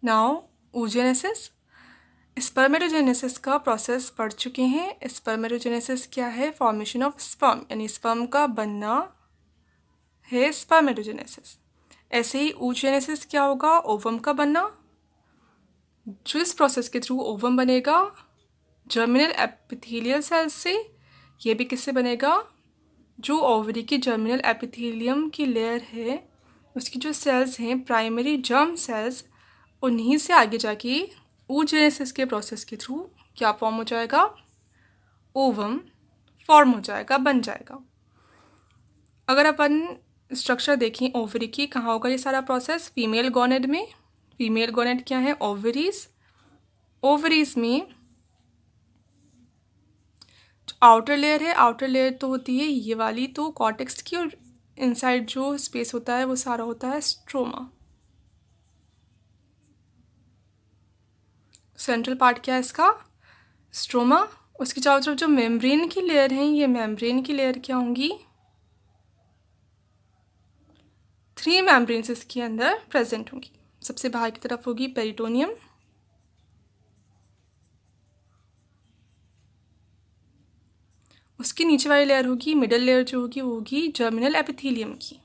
Now oogenesis, spermatogenesis का process पढ़ चुके हैं। स्पर्मेटोजेनेसिस क्या है? फॉर्मेशन ऑफ स्पर्म, यानी स्पर्म का बनना है स्पर्मेटोजेनेसिस। ऐसे ही oogenesis क्या होगा? ओवम का बनना। जो इस प्रोसेस के थ्रू ओवम बनेगा जर्मिनल एपिथेलियल सेल से। ये भी किससे बनेगा? जो ओवरी की जर्मिनल एपिथेलियम की लेयर है उसकी जो सेल्स हैं प्राइमरी जर्म सेल्स, उन्हीं से आगे जाके oogenesis के प्रोसेस के थ्रू क्या फॉर्म हो जाएगा? ओवम फॉर्म हो जाएगा, बन जाएगा। अगर अपन स्ट्रक्चर देखें ओवरी की, कहाँ होगा ये सारा प्रोसेस? फीमेल गोनेड में। फीमेल गोनेड क्या है? ओवरीज। ओवरीज में जो आउटर लेयर है, आउटर लेयर तो होती है ये वाली तो कॉर्टेक्स की, और इनसाइड जो स्पेस होता है वो सारा होता है स्ट्रोमा। सेंट्रल पार्ट क्या है इसका? स्ट्रोमा। उसके चारों तरफ जो मेम्ब्रेन की लेयर है, ये मेम्ब्रेन की लेयर क्या होंगी? 3 मेम्ब्रेन्स इसके अंदर प्रेजेंट होंगी। सबसे बाहर की तरफ होगी पेरिटोनियम, उसकी नीचे वाली लेयर होगी, मिडल लेयर जो होगी वो होगी जर्मिनल एपिथेलियम की।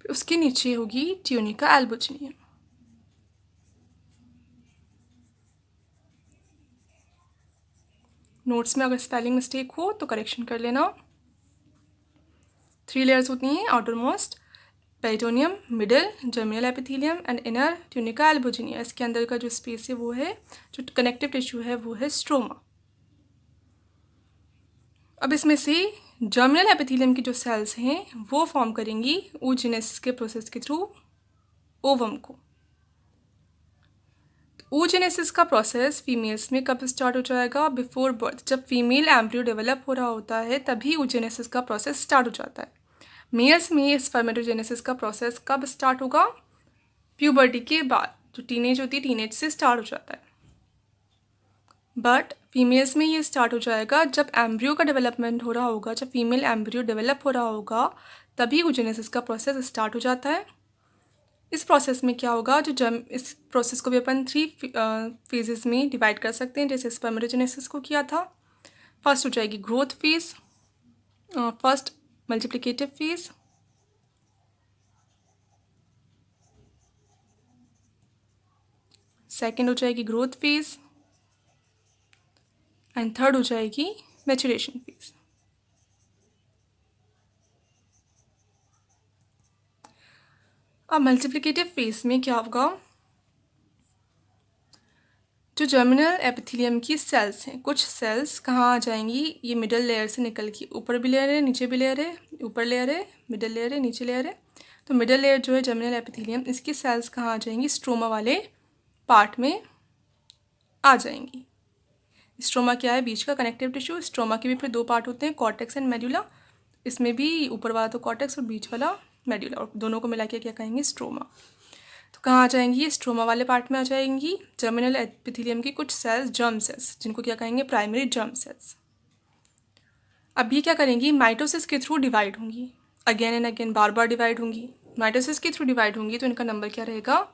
फिर उसके नीचे होगी ट्यूनिका एल्बुजिनियम। नोट्स में अगर स्पेलिंग मिस्टेक हो तो करेक्शन कर लेना। 3 लेयर्स होती हैं, outer most peritoneum, middle germinal epithelium and inner tunica albuginea. इसके अंदर का जो स्पेस है वो है, जो कनेक्टिव टिश्यू है वो है स्ट्रोमा। अब इसमें से जर्मिनल एपिथेलियम की जो सेल्स हैं वो फॉर्म करेंगी oogenesis के प्रोसेस के थ्रू ओवम को। oogenesis का प्रोसेस फीमेल्स में कब स्टार्ट हो जाएगा? Before birth. जब फीमेल एम्ब्रियो डेवलप हो रहा होता है तभी oogenesis का प्रोसेस स्टार्ट हो जाता है। मेल्स में स्पर्मेटोजेनेसिस का प्रोसेस कब स्टार्ट होगा? प्यूबर्टी के बाद। जो टीनेज होती है, टीनेज से स्टार्ट हो जाता है। बट फीमेल्स में ये स्टार्ट हो जाएगा जब एम्ब्रियो का डेवलपमेंट हो रहा होगा, जब फीमेल एम्ब्रियो डेवलप हो रहा होगा तभी oogenesis का प्रोसेस स्टार्ट हो जाता है। इस प्रोसेस में क्या होगा? इस प्रोसेस को भी अपन 3 फेजेस में डिवाइड कर सकते हैं, जैसे स्पर्मेटोजेनेसिस को किया था। फर्स्ट हो जाएगी growth phase, first multiplicative phase, second हो जाएगी ग्रोथ फेज एंड थर्ड हो जाएगी मैचुरेशन फेज। अब मल्टीप्लिकेटिव फेज में क्या होगा? जो जर्मिनल एपिथेलियम की सेल्स हैं, कुछ सेल्स कहाँ आ जाएंगी? ये मिडल लेयर से निकल के, ऊपर भी लेयर है नीचे भी लेयर है, ऊपर लेयर है मिडल लेयर है नीचे लेयर है, तो मिडल लेयर जो है जर्मिनल एपिथेलियम, इसकी सेल्स कहाँ आ जाएंगी? स्ट्रोमा वाले पार्ट में आ जाएंगी। स्ट्रोमा क्या है? बीच का कनेक्टिव टिश्यू। स्ट्रोमा के भी फिर 2 पार्ट होते हैं, कॉर्टेक्स एंड मेड्यूला। इसमें भी ऊपर वाला तो कॉर्टेक्स और बीच वाला मेड्यूला, और दोनों को मिला के क्या कहेंगे? स्ट्रोमा। तो कहाँ आ जाएंगी? ये स्ट्रोमा वाले पार्ट में आ जाएंगी जर्मिनल एपिथेलियम की कुछ सेल्स, जर्म सेल्स, जिनको क्या कहेंगे? Primary germ cells. अब ये क्या करेंगी? माइटोसिस के थ्रू डिवाइड होंगी, again and again, bar bar divide होंगी। माइटोसिस के थ्रू डिवाइड होंगी तो इनका नंबर क्या रहेगा?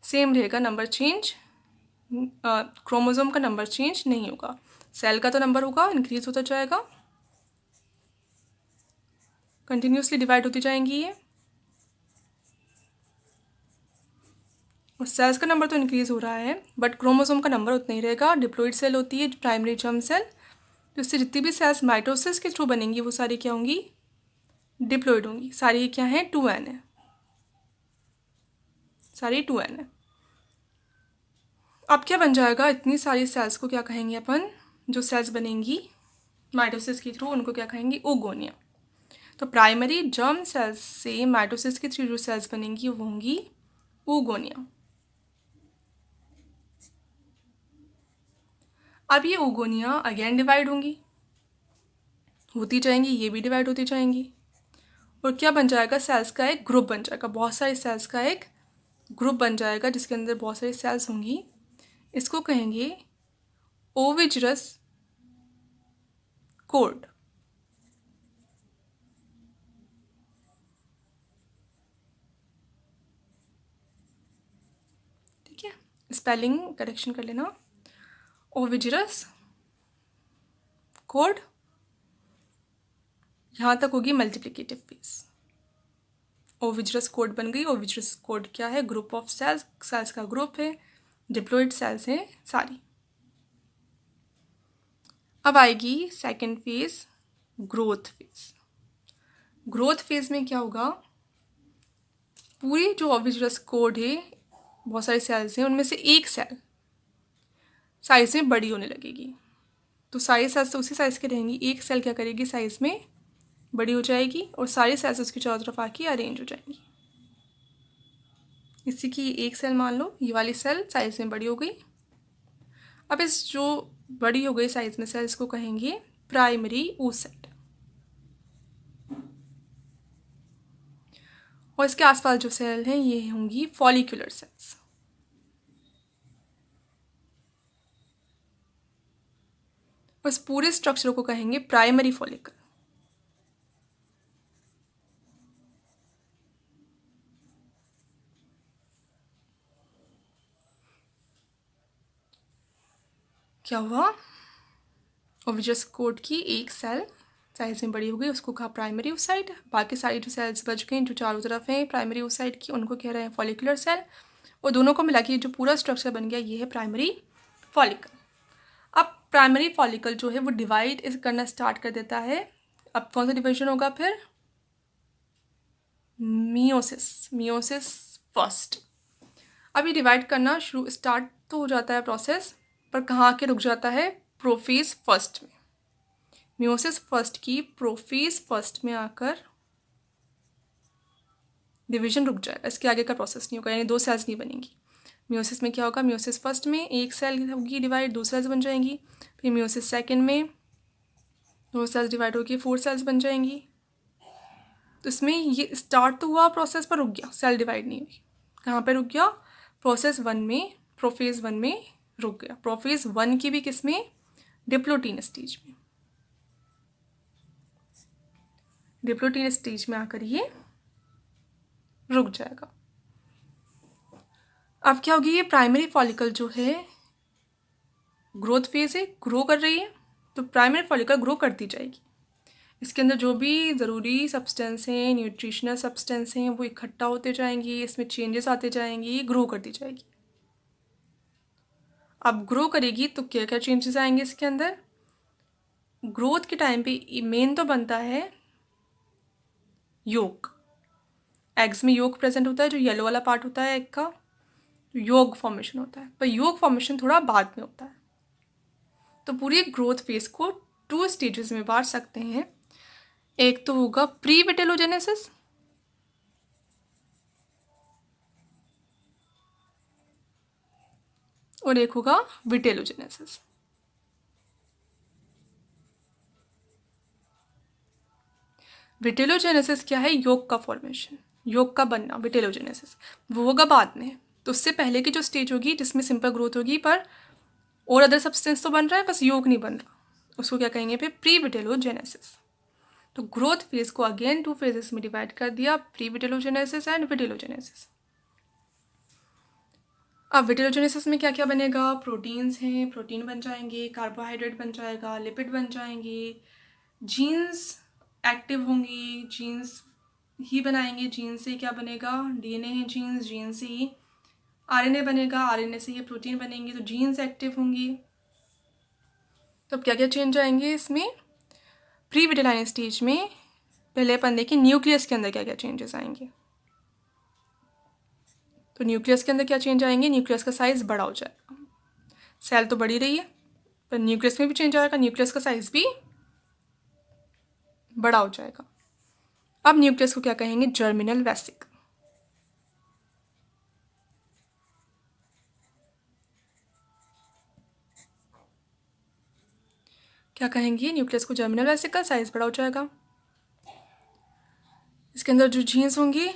सेम रहेगा, नंबर चेंज, क्रोमोसोम का नंबर चेंज नहीं होगा। सेल का तो नंबर होगा, इंक्रीज होता जाएगा, कंटिन्यूसली डिवाइड होती जाएंगी ये, और सेल्स का नंबर तो इंक्रीज हो रहा है बट क्रोमोसोम का नंबर उतना ही रहेगा। डिप्लॉइड सेल होती है प्राइमरी जर्म सेल, तो इससे जितनी भी सेल्स माइटोसिस के थ्रू बनेंगी वो सारी क्या होंगी? डिप्लॉइड होंगी। सारी क्या है? 2n है, सारी 2n है। अब क्या बन जाएगा? इतनी सारी सेल्स को क्या कहेंगे अपन? जो सेल्स बनेंगी माइटोसिस के थ्रू उनको क्या कहेंगे? ओगोनिया। तो प्राइमरी जर्म सेल्स से माइटोसिस के थ्रू जो सेल्स बनेंगी वो होंगी ओगोनिया। अब ये ओगोनिया अगेन डिवाइड होती जाएंगी, ये भी डिवाइड होती जाएंगी, और क्या बन जाएगा? सेल्स का एक ग्रुप बन जाएगा, बहुत सारी सेल्स का एक ग्रुप बन जाएगा जिसके अंदर बहुत सारी सेल्स होंगी। इसको कहेंगे ओविजरस कोड। ठीक है, स्पेलिंग करेक्शन कर लेना। ओविजरस कोड, यहाँ तक होगी मल्टीप्लिकेटिव फेज। ओविजरस कोड बन गई। ओविजरस कोड क्या है? ग्रुप ऑफ सेल्स, सेल्स का ग्रुप है, डिप्लॉइड सेल्स हैं सारी। अब आएगी second phase, growth phase. Growth phase में क्या होगा? पूरी जो ओविजरस कोड है, बहुत सारे सेल्स हैं, उनमें से एक सेल साइज में बड़ी होने लगेगी। तो सारी सेल्स तो उसी साइज के रहेंगी, एक सेल क्या करेगी? साइज में बड़ी हो जाएगी और सारी सेल्स उसकी चारों तरफ आके अरेंज हो जाएंगी। इसी की एक सेल मान लो, ये वाली सेल साइज में बड़ी हो गई। अब इस जो बड़ी हो गई साइज में सेल्स को कहेंगे प्राइमरी oocyte। और इसके आसपास जो सेल हैं ये होंगी फॉलिकुलर सेल्स। उस पूरे स्ट्रक्चर को कहेंगे प्राइमरी फॉलिकल। क्या हुआ? ओविजस कोड की एक सेल साइज में बड़ी हो गई, उसको कहा प्राइमरी oocyte। बाकी सारी जो सेल्स बच गई जो चारों तरफ हैं प्राइमरी oocyte की, उनको कह रहे हैं फॉलिकुलर सेल। और दोनों को मिला के जो पूरा स्ट्रक्चर बन गया ये है प्राइमरी फॉलिकल। अब प्राइमरी फॉलिकल जो है वो डिवाइड करना स्टार्ट कर देता है। अब कौन सा डिवीजन होगा फिर? मियोसिस। Meiosis first. अब ये डिवाइड करना शुरू स्टार्ट तो हो जाता है प्रोसेस, पर कहाँ आके रुक जाता है? प्रोफेज फर्स्ट में। मियोसिस फर्स्ट की प्रोफेज फर्स्ट में आकर डिवीजन रुक जाएगा, इसके आगे का प्रोसेस नहीं होगा, यानी दो सेल्स नहीं बनेंगी। मियोसिस में क्या होगा? मियोसिस फर्स्ट में एक सेल होगी डिवाइड, दो सेल्स बन जाएंगी। फिर मियोसिस सेकेंड में दो सेल्स डिवाइड होगी, फोर सेल्स बन जाएंगी। तो इसमें ये स्टार्ट तो हुआ प्रोसेस, पर रुक गया, सेल डिवाइड नहीं हुई। कहाँ पे रुक गया? प्रोसेस वन में, प्रोफेज वन में रुक गया। प्रोफेज वन की भी किस में? डिप्लोटीन स्टेज में। डिप्लोटीन स्टेज में आकर ये रुक जाएगा। अब क्या होगी? ये प्राइमरी फॉलिकल जो है ग्रोथ फेज है, ग्रो कर रही है, तो प्राइमरी फॉलिकल ग्रो करती जाएगी। इसके अंदर जो भी ज़रूरी सब्सटेंस हैं, न्यूट्रिशनल सब्सटेंस हैं, वो इकट्ठा होते जाएंगी, इसमें चेंजेस आते जाएंगी, ग्रो करती जाएगी। अब ग्रो करेगी तो क्या क्या चेंजेस आएंगे इसके अंदर? ग्रोथ के टाइम पे मेन तो बनता है योक। एग्स में योक प्रेजेंट होता है, जो येलो वाला पार्ट होता है एग का, योग फॉर्मेशन होता है। पर योग फॉर्मेशन थोड़ा बाद में होता है। तो पूरी ग्रोथ फेज को टू स्टेजेस में बांट सकते हैं। एक तो होगा प्री विटेलोजेनेसिस, और एक होगा विटेलोजेनेसिस। विटेलोजेनेसिस क्या है? योग का फॉर्मेशन, योग का बनना, विटेलोजेनेसिस वो होगा बाद में। तो उससे पहले की जो स्टेज होगी जिसमें सिंपल ग्रोथ होगी, पर और अदर सब्सटेंस तो बन रहा है, बस योग नहीं बन रहा, उसको क्या कहेंगे फिर? Pre vitellogenesis. तो ग्रोथ फेज को अगेन टू फेजेस में डिवाइड कर दिया, प्री विटेलोजेनेसिस एंड विटेलोजेनेसिस। अब विटेलोजेनेसिस में क्या क्या बनेगा? प्रोटीन्स हैं, प्रोटीन बन जाएंगे, कार्बोहाइड्रेट बन जाएगा, लिपिड बन जाएंगे, जीन्स एक्टिव होंगी, जीन्स ही बनाएंगे। जीन से क्या बनेगा? डीएनए है जीन्स, जीन से ही आरएनए बनेगा, आरएनए से ये प्रोटीन बनेंगे, तो जीन्स एक्टिव होंगी। तो अब क्या क्या चेंज आएंगे इसमें? प्री विटेलाइन स्टेज में पहले अपन देखें न्यूक्लियस के अंदर क्या क्या चेंजेस आएंगे। तो न्यूक्लियस के अंदर क्या चेंज आएंगे? न्यूक्लियस का साइज बड़ा हो जाएगा। सेल तो बढ़ी रही है, पर न्यूक्लियस में भी चेंज आएगा, न्यूक्लियस का साइज भी बड़ा हो जाएगा। अब न्यूक्लियस को क्या कहेंगे? जर्मिनल वेसिक। क्या कहेंगे? न्यूक्लियस को जर्मिनल वेसिकल, साइज बड़ा हो जाएगा। इसके अंदर जो जीन्स होंगी,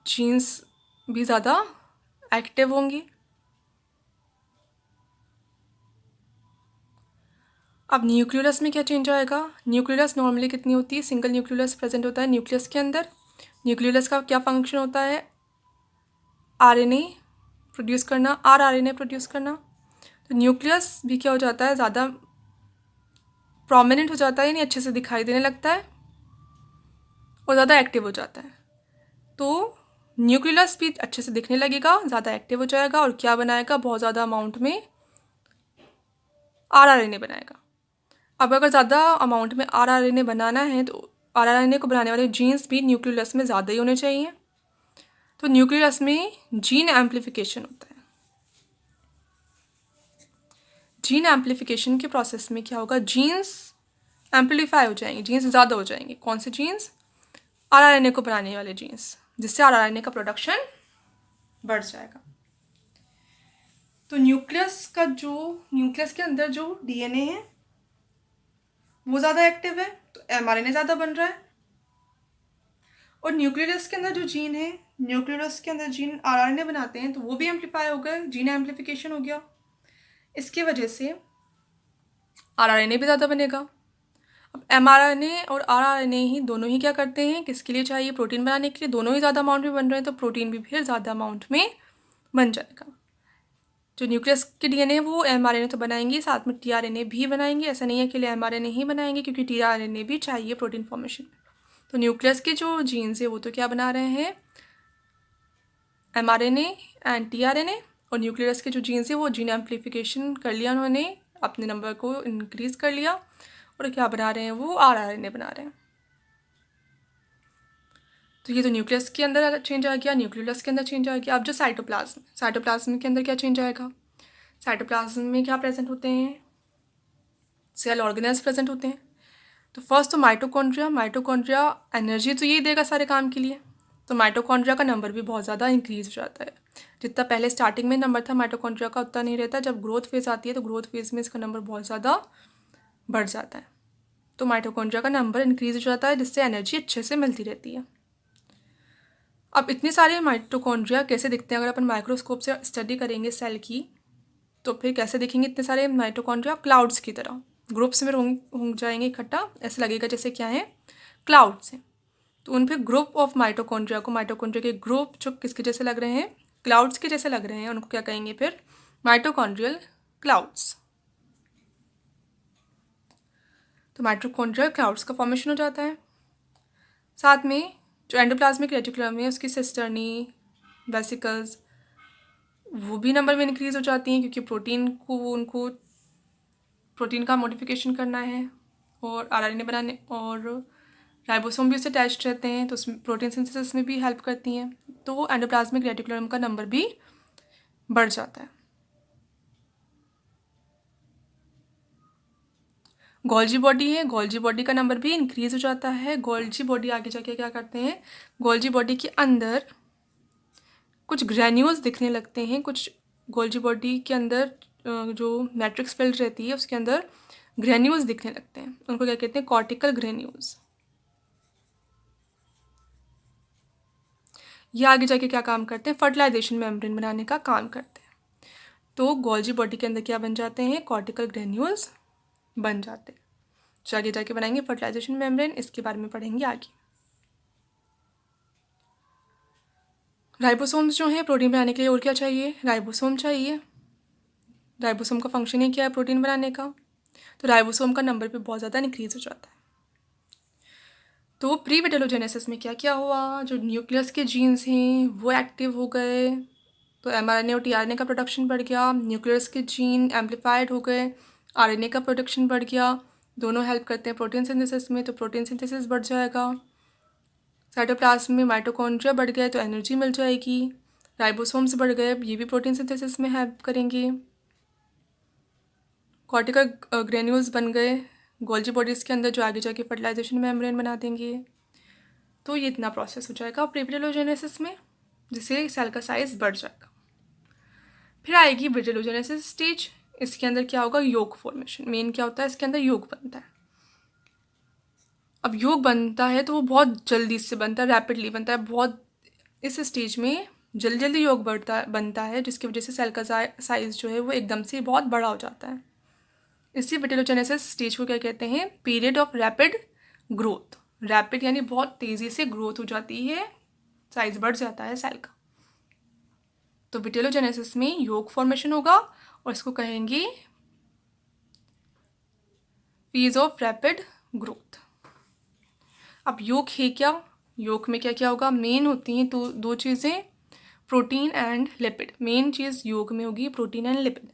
जीन्स भी ज़्यादा एक्टिव होंगी। अब न्यूक्लियस में क्या चेंज आएगा? न्यूक्लियस नॉर्मली कितनी होती है? सिंगल न्यूक्लियस प्रेजेंट होता है न्यूक्लियस के अंदर। न्यूक्लियस का क्या फंक्शन होता है? आरएनए प्रोड्यूस करना, आरआरएनए प्रोड्यूस करना। तो न्यूक्लियस भी क्या हो जाता है? ज़्यादा प्रोमिनेंट हो जाता है, यानी अच्छे से दिखाई देने लगता है और ज़्यादा एक्टिव हो जाता है। तो न्यूक्लियस भी अच्छे से दिखने लगेगा, ज़्यादा एक्टिव हो जाएगा और क्या बनाएगा? बहुत ज़्यादा अमाउंट में आरआरएनए बनाएगा। अब अगर ज़्यादा अमाउंट में आरआरएनए बनाना है तो आरआरएनए को बनाने वाले जीन्स भी न्यूक्लियस में ज़्यादा ही होने चाहिए। तो न्यूक्लियस में जीन एम्प्लीफिकेशन होता है। जीन एम्प्लीफिकेशन के प्रोसेस में क्या होगा? जीन्स एम्प्लीफाई हो जाएंगे, जीन्स ज़्यादा हो जाएंगे। कौन से जीन्स? आरआरएनए को बनाने वाले जीन्स, जिससे आरआरएनए का प्रोडक्शन बढ़ जाएगा। तो न्यूक्लियस के अंदर जो डीएनए है वो ज़्यादा एक्टिव है, तो एमआरएनए ज़्यादा बन रहा है। और न्यूक्लियस के अंदर जो जीन है, न्यूक्लियस के अंदर जीन आरआरएनए बनाते हैं, तो वो भी एम्प्लीफाई हो गए, जीन एम्प्लीफिकेशन हो गया। इसकी वजह से आरआरएनए भी ज़्यादा बनेगा। अब एमआरएनए और आरआरएनए ही दोनों ही क्या करते हैं? किसके लिए चाहिए? प्रोटीन बनाने के लिए। दोनों ही ज़्यादा अमाउंट में बन रहे हैं, तो प्रोटीन भी फिर ज़्यादा अमाउंट में बन जाएगा। जो न्यूक्लियस के डीएनए वो एमआरएनए तो बनाएंगे, साथ में टीआरएनए भी बनाएंगे। ऐसा नहीं है कि एमआरएनए ही बनाएंगे, क्योंकि टीआरएनए भी चाहिए प्रोटीन फॉर्मेशन। तो न्यूक्लियस के जो जीन्स है वो तो क्या बना रहे हैं? MRNA and tRNA. और न्यूक्लियस के जो जीन्स है वो जीन एम्प्लीफिकेशन कर लिया उन्होंने, अपने नंबर को इंक्रीज कर लिया और क्या बना रहे हैं? वो आरआरएनए बना रहे हैं। तो ये तो न्यूक्लियस के अंदर चेंज आ गया, न्यूक्लियस के अंदर चेंज आ गया। अब जो साइटोप्लाज्म के अंदर क्या चेंज आएगा? साइटोप्लाज्म में क्या प्रेजेंट होते हैं? सेल ऑर्गेनेल्स प्रेजेंट होते हैं। तो फर्स्ट तो माइटोकॉन्ड्रिया एनर्जी तो यही देगा सारे काम के लिए। तो माइटोकॉन्ड्रिया का नंबर भी बहुत ज़्यादा इंक्रीज हो जाता है। जितना पहले स्टार्टिंग में नंबर था माइटोकॉन्ड्रिया का उतना नहीं रहता। जब ग्रोथ फेज आती है तो ग्रोथ फेज में इसका नंबर बहुत ज़्यादा बढ़ जाता है। तो माइटोकॉन्ड्रिया का नंबर इंक्रीज हो जाता है, जिससे एनर्जी अच्छे से मिलती रहती है। अब इतने सारे माइटोकॉन्ड्रिया कैसे दिखते हैं? अगर अपन माइक्रोस्कोप से स्टडी करेंगे सेल की, तो फिर कैसे दिखेंगे इतने सारे माइटोकॉन्ड्रिया? क्लाउड्स की तरह ग्रुप्स में हो जाएंगे इकट्ठा, ऐसे लगेगा जैसे क्या है? क्लाउड्स हैं। तो उन पे ग्रुप ऑफ माइटोकॉन्ड्रिया को, माइटोकॉन्ड्रिया के ग्रुप जो किसके जैसे लग रहे हैं? क्लाउड्स के जैसे लग रहे हैं, उनको क्या कहेंगे फिर? Mitochondrial clouds. तो माइटोकॉन्ड्रियल क्लाउड्स का फॉर्मेशन हो जाता है। साथ में जो एंडोप्लाज्मिक रेटिकुलम है उसकी सिस्टर्नी, वेसिकल्स, वो भी नंबर में इंक्रीज हो जाती हैं, क्योंकि उनको प्रोटीन का मॉडिफिकेशन करना है और आरएनए बनाने, और राइबोसोम भी उससे अटैच्ड रहते हैं, तो उसमें प्रोटीन सिंथेसिस में भी हेल्प करती हैं। तो एंडोप्लाज्मिक रेटिकुलम का नंबर भी बढ़ जाता है। गोल्जी बॉडी है, गोल्जी बॉडी का नंबर भी इंक्रीज हो जाता है। गोल्जी बॉडी आगे जाके क्या करते हैं? गोल्जी बॉडी के अंदर कुछ ग्रैन्यूल्स दिखने लगते हैं। कुछ गोल्जी बॉडी के अंदर जो मैट्रिक्स फिल्ड रहती है उसके अंदर ग्रैन्यूल्स दिखने लगते हैं, उनको क्या कहते हैं? Cortical granules. ये आगे जाके क्या काम करते हैं? फर्टिलाइजेशन मेम्ब्रेन बनाने का काम करते हैं। तो गोल्जी बॉडी के अंदर क्या बन जाते हैं? कॉर्टिकल ग्रैन्यूल्स बन जाते हैं, जो आगे जाके बनाएंगे फर्टिलाइजेशन मेम्ब्रेन। इसके बारे में पढ़ेंगे आगे। राइबोसोम्स जो हैं प्रोटीन बनाने के लिए और क्या चाहिए? राइबोसोम चाहिए। राइबोसोम का फंक्शन ही क्या है? प्रोटीन बनाने का। तो राइबोसोम का नंबर भी बहुत ज़्यादा इंक्रीज हो जाता है। तो प्री विटेलोजेनेसिस में क्या क्या हुआ? जो न्यूक्लियस के जीन्स हैं वो एक्टिव हो गए, तो एमआरएनए और टीआरएनए का प्रोडक्शन बढ़ गया। न्यूक्लियस के जीन एम्प्लीफाइड हो गए, आरएनए का प्रोडक्शन बढ़ गया। दोनों हेल्प करते हैं प्रोटीन सिंथेसिस में, तो प्रोटीन सिंथेसिस बढ़ जाएगा। साइटोप्लाज्म में माइटोकॉन्ड्रिया बढ़ गए तो एनर्जी मिल जाएगी। राइबोसोम्स बढ़ गए, ये भी प्रोटीन सिंथेसिस में हेल्प करेंगे। कॉर्टिकल ग्रेन्यूल्स बन गए गोल्जी बॉडीज़ के अंदर, जो आगे जाके फर्टिलाइजेशन मेम्ब्रेन बना देंगे। तो ये इतना प्रोसेस हो जाएगा प्रीविटेलोजेनेसिस में, जिससे सेल का साइज बढ़ जाएगा। फिर आएगी विटेलोजेनेसिस स्टेज। इसके अंदर क्या होगा? योग फॉर्मेशन। मेन क्या होता है इसके अंदर? योग बनता है। अब योग बनता है तो वो बहुत जल्दी से बनता है, रैपिडली बनता है बहुत। इस स्टेज में जल्दी जल्दी योग बनता है, जिसकी वजह से सेल का साइज जो है वो एकदम से बहुत बड़ा हो जाता है। इसी विटेलोजेनेसिस स्टेज को क्या कहते हैं? Period of rapid growth. Rapid यानी बहुत तेज़ी से ग्रोथ हो जाती है, साइज बढ़ जाता है सेल का। तो विटेलोजेनेसिस में योग फॉर्मेशन होगा और इसको कहेंगे फेज ऑफ रैपिड ग्रोथ। अब योग है क्या? योग में क्या क्या होगा? मेन होती हैं तो दो चीज़ें, प्रोटीन एंड लिपिड। मेन चीज़ योग में होगी प्रोटीन एंड लिपिड।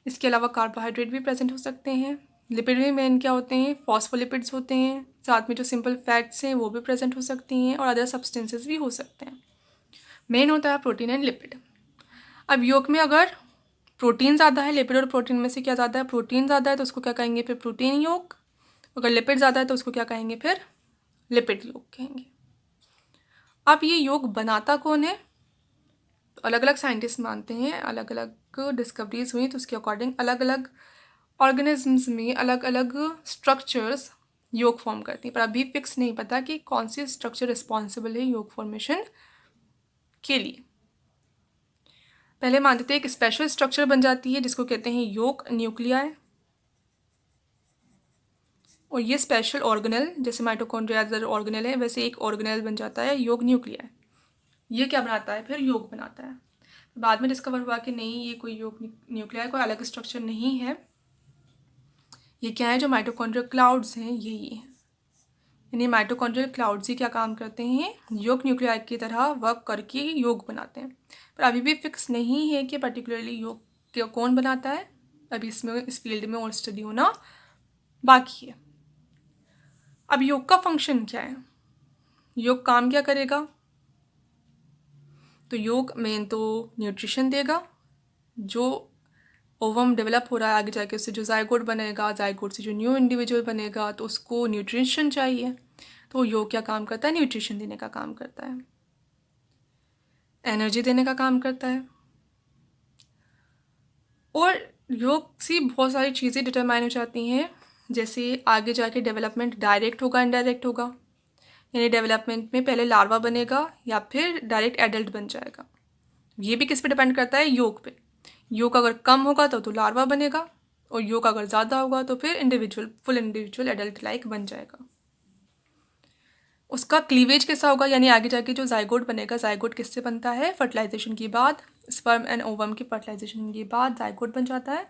इसके अलावा कार्बोहाइड्रेट भी प्रेजेंट हो सकते हैं। लिपिड में मेन क्या होते हैं? फॉस्फोलिपिड्स होते हैं, साथ में जो सिंपल फैट्स हैं वो भी प्रेजेंट हो सकती हैं और अदर सब्सटेंसेस भी हो सकते हैं। मेन होता है प्रोटीन एंड लिपिड। अब योग में अगर प्रोटीन ज़्यादा है, लिपिड और प्रोटीन में से क्या ज़्यादा है? प्रोटीन ज़्यादा है तो उसको क्या कहेंगे? फिर प्रोटीन योग। अगर लिपिड ज़्यादा है तो उसको क्या कहेंगे? फिर लिपिड योग कहेंगे। अब ये योग बनाता कौन है? तो अलग अलग साइंटिस्ट मानते हैं, अलग अलग डिस्कवरीज हुई तो उसके अकॉर्डिंग अलग अलग ऑर्गेनिजम्स में अलग अलग स्ट्रक्चर्स योग फॉर्म करती हैं, पर अभी फिक्स नहीं पता कि कौन सी स्ट्रक्चर रिस्पॉन्सिबल है योग फॉर्मेशन के लिए। पहले मानते थे एक स्पेशल स्ट्रक्चर बन जाती है जिसको कहते हैं योग न्यूक्लियाई, और ये स्पेशल ऑर्गेनल, जैसे माइटोकॉन्ड्रिया अदर ऑर्गेनल है वैसे एक ऑर्गेनल बन जाता है योग न्यूक्लियाई। ये क्या बनाता है? फिर योग बनाता है। बाद में डिस्कवर हुआ कि नहीं, ये कोई योग न्यूक्लियाई कोई अलग स्ट्रक्चर नहीं है, ये क्या है? जो माइटोकॉन्ड्रियल क्लाउड्स हैं यही है। यानी माइटोकॉन्ड्रियल क्लाउड्स ही क्या काम करते हैं? योग न्यूक्लियाई की तरह वर्क करके योग बनाते हैं। पर अभी भी फिक्स नहीं है कि पर्टिकुलरली योग कौन बनाता है। अभी इसमें इस फील्ड में और स्टडी होना बाकी है। अब योग का फंक्शन क्या है? योग काम क्या करेगा? तो योग मेन तो न्यूट्रिशन देगा। जो ओवम डेवलप हो रहा है आगे जाके, उससे जो जायगोट बनेगा, जायगोट से जो न्यू इंडिविजुअल बनेगा तो उसको न्यूट्रिशन चाहिए। तो योग क्या काम करता है? न्यूट्रिशन देने का काम करता है, एनर्जी देने का काम करता है। और योग से बहुत सारी चीज़ें डिटरमाइन हो जाती हैं, जैसे आगे जाके डेवलपमेंट डायरेक्ट होगा इनडायरेक्ट होगा। यानी डेवलपमेंट में पहले लार्वा बनेगा या फिर डायरेक्ट एडल्ट बन जाएगा। ये भी किस पे डिपेंड करता है? योग पे। योग अगर कम होगा तो लार्वा बनेगा, और योग अगर ज़्यादा होगा तो फिर फुल इंडिविजुअल एडल्ट लाइक बन जाएगा। उसका क्लीवेज कैसा होगा? यानी आगे जाके जो जायगोट बनेगा, जायगोट किससे बनता है? फर्टिलाइजेशन के बाद, स्पर्म एंड ओवम की फर्टिलाइजेशन के बाद जायगोट बन जाता है।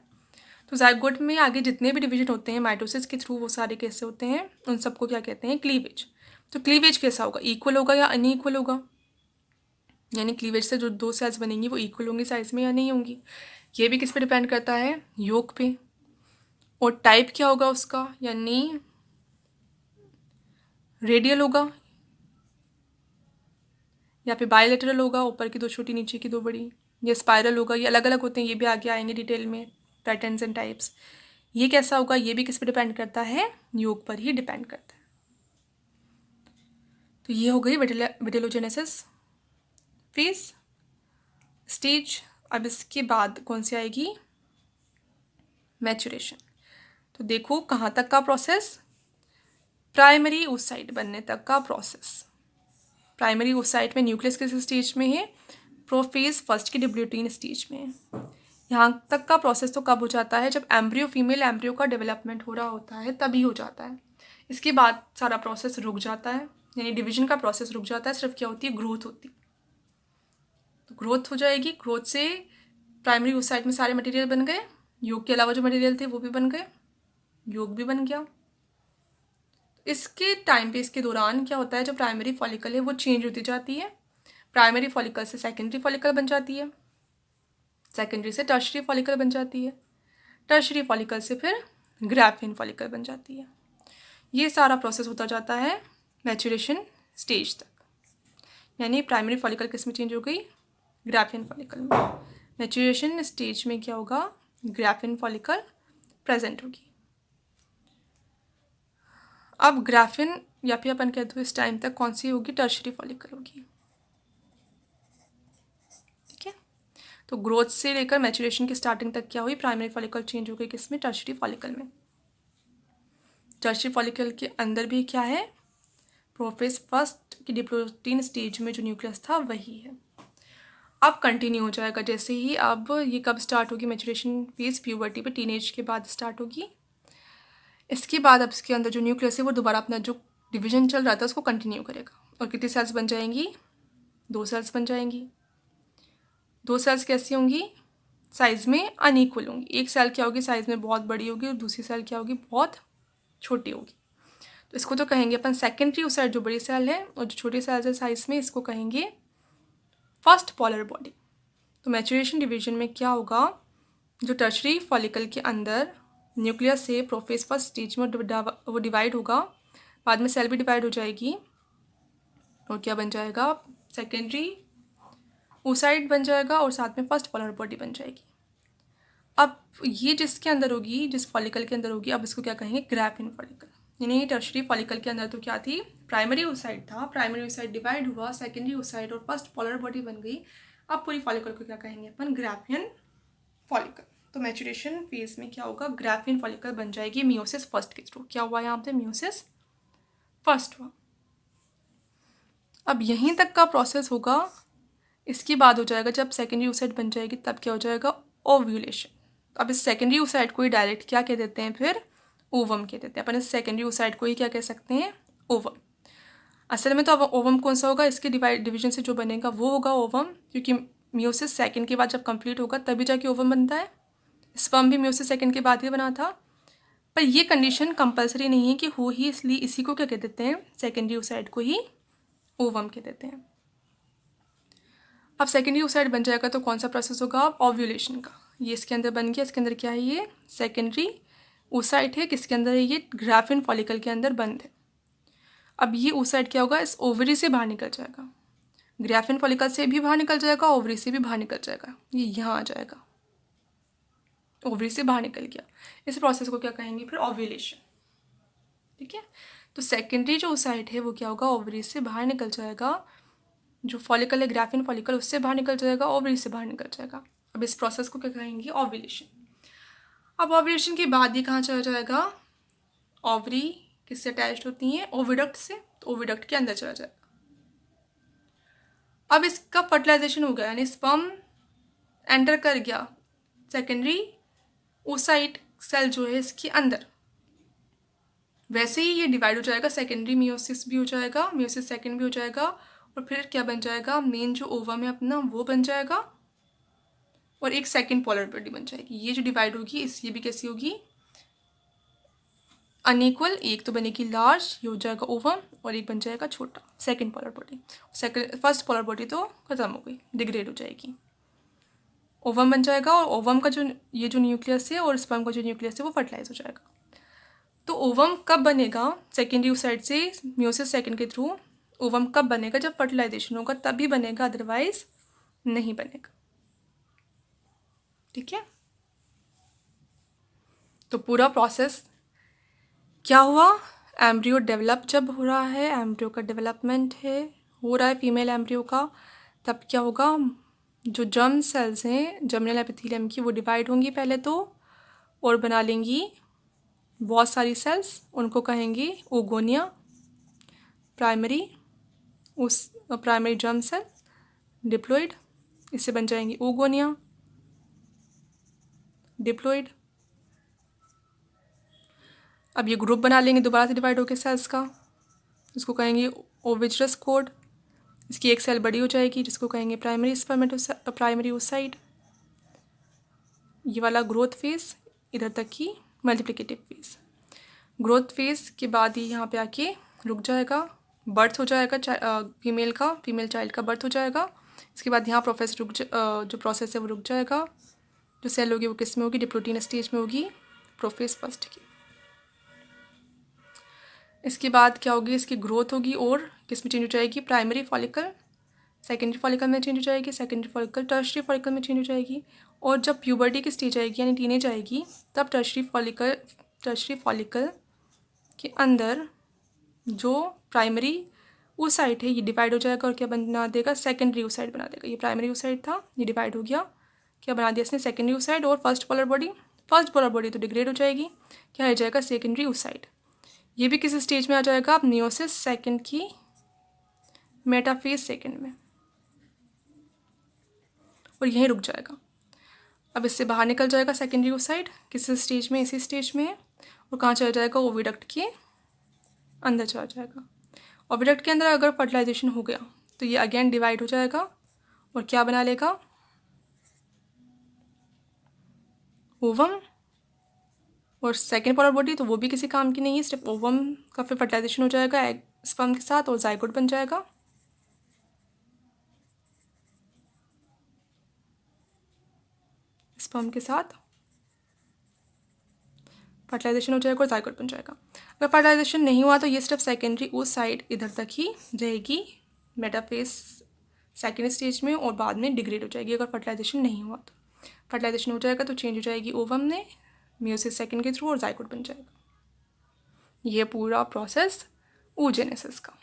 तो जायगोट में आगे जितने भी डिवीजन होते हैं माइटोसिस के थ्रू, वो सारे कैसे होते हैं? उन सबको क्या कहते हैं? क्लीवेज। तो क्लीवेज कैसा होगा? इक्वल होगा या अनइक्वल होगा? यानी क्लीवेज से जो दो सेल्स बनेंगी वो इक्वल होंगी साइज में या नहीं होंगी? ये भी किस पे डिपेंड करता है? योग पे। और टाइप क्या होगा उसका? यानी रेडियल होगा या फिर बायलेटरल होगा, ऊपर की दो छोटी नीचे की दो बड़ी, या स्पाइरल होगा। ये अलग अलग होते हैं, ये भी आगे आएंगे डिटेल में, पैटर्न्स एंड टाइप्स। ये कैसा होगा? ये भी किस पे डिपेंड करता है? योग पर ही डिपेंड करता है। तो ये हो गई विटेलोजेनेसिस फेज स्टेज। अब इसके बाद कौन सी आएगी? मैचुरेशन। तो देखो कहाँ तक का प्रोसेस? प्राइमरी oocyte बनने तक का प्रोसेस। प्राइमरी oocyte में न्यूक्लियस किस स्टेज में है? प्रोफेज फर्स्ट की डिप्लूटीन स्टेज में है। यहाँ तक का प्रोसेस तो कब हो जाता है? जब एम्ब्रियो, फीमेल एम्ब्रियो का डेवलपमेंट हो रहा होता है तभी हो जाता है। इसके बाद सारा प्रोसेस रुक जाता है, यानी डिवीजन का प्रोसेस रुक जाता है। सिर्फ क्या होती है? ग्रोथ होती है। तो ग्रोथ हो जाएगी, ग्रोथ से प्राइमरी oocyte में सारे मटेरियल बन गए, योग के अलावा जो मटेरियल थे वो भी बन गए, योग भी बन गया। इसके टाइम पे, इसके दौरान क्या होता है? जो प्राइमरी फॉलिकल है वो चेंज होती जाती है। प्राइमरी फॉलिकल से सेकेंडरी फॉलिकल बन जाती है, सेकेंडरी से टर्शरी फॉलिकल बन जाती है, टर्शरी फॉलिकल से फिर ग्राफिन फॉलिकल बन जाती है। ये सारा प्रोसेस होता जाता है मैचुरेशन स्टेज तक। यानी प्राइमरी फॉलिकल किस में चेंज हो गई? ग्राफिन फॉलिकल में। मैचुरेशन स्टेज में क्या होगा? ग्राफिन फॉलिकल प्रेजेंट होगी। अब ग्राफिन या फिर अपन कह दो इस टाइम तक कौन सी होगी? टर्शरी फॉलिकल होगी। ठीक है, तो ग्रोथ से लेकर मैचुरेशन की स्टार्टिंग तक क्या हुई? प्राइमरी फॉलिकल चेंज हो गई किसमें? टर्शरी फॉलिकल में। टर्शरी फॉलिकल के अंदर भी क्या है? प्रोफेज फर्स्ट की डिप्लोटीन स्टेज में जो न्यूक्लियस था वही है। अब कंटिन्यू हो जाएगा जैसे ही। अब ये कब स्टार्ट होगी मैचुरेशन फेज? प्यूबर्टी पे, टीनेज के बाद स्टार्ट होगी। इसके बाद अब इसके अंदर जो न्यूक्लियस है वो दोबारा अपना जो डिवीजन चल रहा था उसको कंटिन्यू करेगा। और कितनी सेल्स बन जाएंगी? 2 सेल्स बन जाएंगी। 2 सेल्स कैसी होंगी? साइज़ में अनइक्वल होंगी। एक सेल क्या होगी? साइज़ में बहुत बड़ी होगी और दूसरी सेल क्या होगी? बहुत छोटी होगी। तो इसको तो कहेंगे अपन सेकेंडरी ओसाइट, जो बड़ी सेल है, और जो छोटी सेल्स है साइज़ में, इसको कहेंगे फर्स्ट पोलर बॉडी। तो मैचुरेशन डिवीजन में क्या होगा? जो टर्शरी फॉलिकल के अंदर न्यूक्लियस से प्रोफेज फर्स्ट स्टेज में वो डिवाइड होगा, बाद में सेल भी डिवाइड हो जाएगी और क्या बन जाएगा? सेकेंडरी ओसाइट बन जाएगा और साथ में फर्स्ट पोलर बॉडी बन जाएगी। अब ये जिसके अंदर होगी, जिस फॉलिकल के अंदर होगी, अब इसको क्या कहेंगे? ग्रैफिन फॉलिकल। यानी टर्शरी फॉलिकल के अंदर तो क्या थी? प्राइमरी ओसाइट था, प्राइमरी ओसाइट डिवाइड हुआ, सेकेंडरी ओसाइट और फर्स्ट पोलर बॉडी बन गई। अब पूरी फॉलिकल को क्या कहेंगे अपन? ग्रैफिन फॉलिकल। तो मैचुरेशन फेज में क्या होगा? ग्रैफिन फॉलिकल बन जाएगी मियोसिस फर्स्ट के थ्रू। क्या हुआ यहाँ पे? मियोसिस फर्स्ट हुआ। अब यहीं तक का प्रोसेस होगा। इसके बाद हो जाएगा जब सेकेंडरी ओसाइट बन जाएगी, तब क्या हो जाएगा? ओव्यूलेशन। अब इस सेकेंडरी ओसाइट को ही डायरेक्ट क्या कह देते हैं? फिर ओवम कह देते हैं। अपन इस सेकेंडरी ओसाइट को ही क्या कह सकते हैं? ओवम। असल में तो अब ओवम कौन सा होगा? इसके डिवीजन से जो बनेगा वो होगा ओवम, क्योंकि मियोसिस सेकेंड के बाद जब कंप्लीट होगा तभी जाके ओवम बनता है। स्पर्म भी मियोसिस सेकेंड के बाद ही बना था। पर ये कंडीशन कंपलसरी नहीं है कि हो ही, इसलिए इसी को क्या कह देते हैं? सेकेंडरी ओसाइट को ही ओवम कह देते हैं। अब सेकेंडरी ओसाइट बन जाएगा तो कौन सा प्रोसेस होगा? अब ओव्यूलेशन का। ये इसके अंदर बन गया। इसके अंदर क्या है? ये सेकेंडरी ओसाइट है। किसके अंदर है? ये ग्रैफिन फॉलिकल के अंदर बंद है। अब ये ओसाइट क्या होगा? इस ओवरी से बाहर निकल जाएगा। ग्रैफिन फॉलिकल से भी बाहर निकल जाएगा, ओवरी से भी बाहर निकल जाएगा। ये यहाँ आ जाएगा, ओवरी से बाहर निकल गया। इस प्रोसेस को क्या कहेंगे? फिर ओव्यूलेशन। ठीक है। तो सेकेंडरी जो ओसाइट है वो क्या होगा? ओवरी से बाहर निकल जाएगा। जो फॉलिकल है ग्रैफिन फॉलिकल, उससे बाहर निकल जाएगा, ओवरी से बाहर निकल जाएगा। अब इस प्रोसेस को क्या कहेंगे? ओव्यूलेशन। अब ओव्यूलेशन के बाद ये कहाँ चला जाएगा? ओवरी किससे अटैच्ड होती हैं? ओविडक्ट से। तो ओविडक्ट के अंदर चला जाएगा। अब इसका फर्टिलाइजेशन हो गया, यानी स्पर्म एंटर कर गया सेकेंडरी ओसाइट सेल जो है इसके अंदर। वैसे ही ये डिवाइड हो जाएगा, सेकेंडरी मियोसिस भी हो जाएगा, मियोसिस सेकेंड भी हो जाएगा, और फिर क्या बन जाएगा? मेन जो ओवम है अपना वो बन जाएगा, और एक सेकेंड पोलर बॉडी बन जाएगी। ये जो डिवाइड होगी ये भी कैसी होगी? अनइक्वल। एक तो बनेगी लार्ज, ये हो जाएगा ओवम, और एक बन जाएगा छोटा, second polar body. First polar body तो खत्म हो गई, डिग्रेड हो जाएगी, ओवम बन जाएगा। और ओवम का जो ये जो न्यूक्लियस है और स्पर्म का जो न्यूक्लियस है वो फर्टिलाइज हो जाएगा। तो ओवम कब बनेगा? सेकेंडरी ओसाइट से मियोसिस सेकेंड के थ्रू ओवम कब बनेगा? जब फर्टिलाइजेशन होगा तभी बनेगा, अदरवाइज नहीं बनेगा। ठीक है। तो पूरा प्रोसेस क्या हुआ? एम्ब्रियो डेवलप जब हो रहा है, एम्ब्रियो का डेवलपमेंट हो रहा है फीमेल एम्ब्रियो का, तब क्या होगा? जो जर्म सेल्स हैं जर्मिनल एपिथेलियम की, वो डिवाइड होंगी पहले तो, और बना लेंगी बहुत सारी सेल्स। उनको कहेंगे oogonia. Primary germ cell diploid, इससे बन जाएंगी ओगोनिया, डिप्लॉइड। अब ये ग्रुप बना लेंगे दोबारा से डिवाइड होकर सेल्स का, इसको कहेंगे ओविजरस कोड। इसकी एक सेल बड़ी हो जाएगी जिसको कहेंगे प्राइमरी ओसाइट। ये वाला ग्रोथ फेज, इधर तक की मल्टीप्लिकेटिव फेज। ग्रोथ फेज के बाद ही यहाँ पे आके रुक जाएगा, बर्थ हो जाएगा फीमेल चाइल्ड का बर्थ हो जाएगा। इसके बाद यहाँ जो प्रोसेस है वो रुक जाएगा। जो सेल होगी वो किस में होगी? डिप्लोटीन स्टेज में होगी, प्रोफेज फर्स्ट की। इसके बाद क्या होगी? इसकी ग्रोथ होगी और किस में चेंज हो जाएगी? प्राइमरी फॉलिकल सेकेंडरी फॉलिकल में चेंज हो जाएगी, सेकेंडरी फॉलिकल टर्शरी फॉलिकल में चेंज हो जाएगी। और जब प्यूबर्टी की स्टेज आएगी यानी टीनेज आएगी, तब टर्शरी फॉलिकल के अंदर जो प्राइमरी ओसाइट है ये डिवाइड हो जाएगा और क्या बना देगा? सेकेंडरी ओसाइट बना देगा। ये प्राइमरी ओसाइट था, ये डिवाइड हो गया, क्या बना दिया इसने? सेकेंडरी ओसाइट और फर्स्ट पोलर बॉडी तो डिग्रेड हो जाएगी, क्या हो जाएगा? Secondary oocyte. ये भी किस स्टेज में आ जाएगा? अब मियोसिस सेकेंड की मेटाफेज सेकेंड में। और यहीं रुक जाएगा। अब इससे बाहर निकल जाएगा सेकेंडरी ओसाइड, किस स्टेज में, इसी स्टेज में है, और कहाँ चला जाएगा, ओविडक्ट के अंदर चला जाएगा। ओविडक्ट के अंदर अगर फर्टिलाइजेशन हो गया तो ये अगेन डिवाइड हो जाएगा और क्या बना लेगा, ओवम। और सेकेंड पोलर बॉडी तो वो भी किसी काम की नहीं है, सिर्फ ओवम का फिर फर्टिलाइजेशन हो जाएगा एग स्पर्म के साथ और जाइगोट बन जाएगा। स्पर्म के साथ फर्टिलाइजेशन हो जाएगा और जाइगोट बन जाएगा। अगर फर्टिलाइजेशन नहीं हुआ तो ये सिर्फ सेकेंडरी ओसाइड इधर तक ही रहेगी, मेटाफेज सेकेंड स्टेज में, और बाद में डिग्रेड हो जाएगी अगर फर्टिलाइजेशन नहीं हुआ तो। फर्टिलाइजेशन हो जाएगा तो चेंज हो जाएगी ओवम में मियोसिस सेकेंड के थ्रू और जाइगोट बन जाएगा। ये पूरा प्रोसेस oogenesis का।